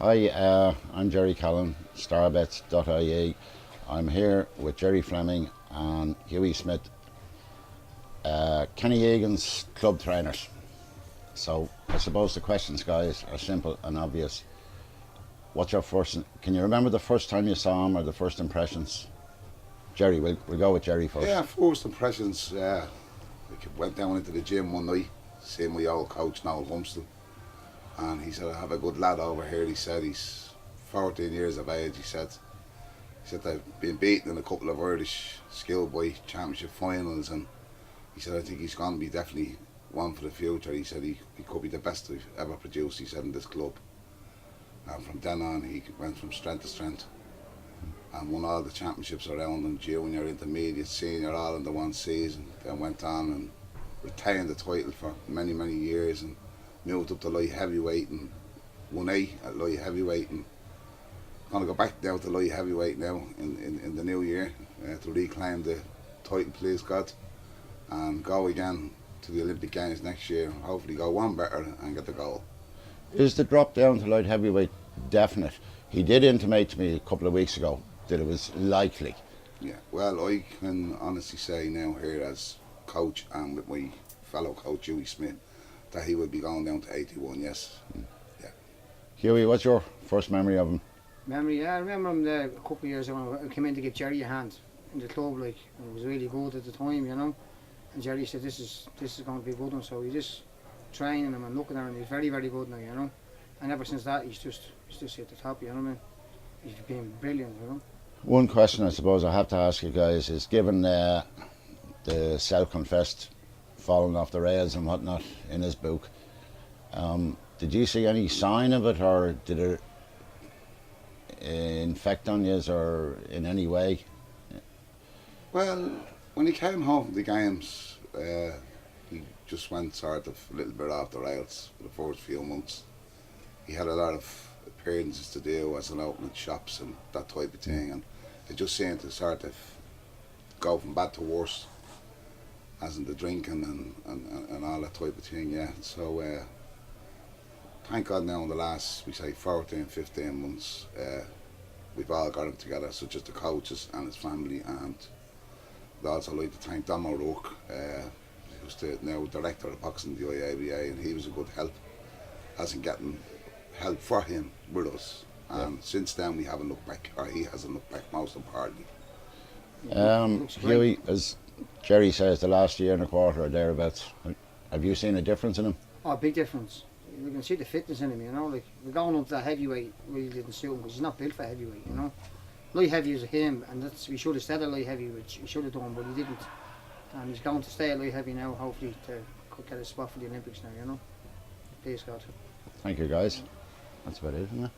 Hi, I'm Jerry Callan, StarBets.ie. I'm here with Gerry Fleming and Hughie Smyth, Kenny Egan's club trainers. So I suppose the questions, guys, are simple and obvious. What's your first? Can you remember the first time you saw him or the first impressions? Jerry, we'll go with Jerry first. Yeah, first impressions. We went down into the gym one night, seeing my old coach Noel Humston, and he said, "I have a good lad over here." He said he's 14 years of age. He said they've been beaten in a couple of Irish schoolboy championship finals, and he said, "I think he's going to be definitely one for the future." He said he could be the best we've ever produced. He said in this club, and from then on he went from strength to strength and won all the championships around him, junior, intermediate, senior, all in the one season. Then went on and retained the title for many, many years and moved up to light heavyweight and won 8 at light heavyweight, and going to go back now to light heavyweight now in the new year to reclaim the title, please God, and go again to the Olympic Games next year and hopefully go one better and get the gold. Is the drop down to light heavyweight definite? He did intimate to me a couple of weeks ago that it was likely. Yeah, well, I can honestly say now here as coach and with my fellow coach Hughie Smyth that he will be going down to 81, yes. Yeah. Hughie, what's your first memory of him? Memory, yeah, I remember him a couple of years ago. I came in to give Jerry a hand in the club, like, and it was really good at the time, you know. And Jerry said, "This is going to be a good one." So he just training him and looking at him. He's very, very good now, you know. And ever since that, he's just at the top, you know what I mean? He's been brilliant, you know. One question I suppose I have to ask you guys is, given the self-confessed falling off the rails and whatnot in his book, did you see any sign of it, or did it infect on you or in any way? Well, when he came home from the games, he just went sort of a little bit off the rails for the first few months. He had a lot of appearances to do as an opening shops and that type of thing, and it just seemed to sort of go from bad to worse, as in the drinking and all that type of thing, yeah. So thank God now in the last, we say 14, 15 months, we've all got him together, such as the coaches and his family, and I'd also like to thank Dom O'Rourke, who's the now director of boxing, the IABA, and he was a good help, as in getting help for him with us. And since then we haven't looked back, or he hasn't looked back, most importantly. Hughie, as Jerry says, the last year and a quarter or thereabouts, have you seen a difference in him? Oh, big difference. You can see the fitness in him, you know. Like, we're going up to that heavyweight, really didn't suit him because he's not built for heavyweight, you know. Light heavy is him, and that's, we should have stayed at light heavy, which we should have done, but he didn't. And he's going to stay at light heavy now, hopefully to get a spot for the Olympics now, you know. Please God. Thank you, guys. That's about it, isn't it?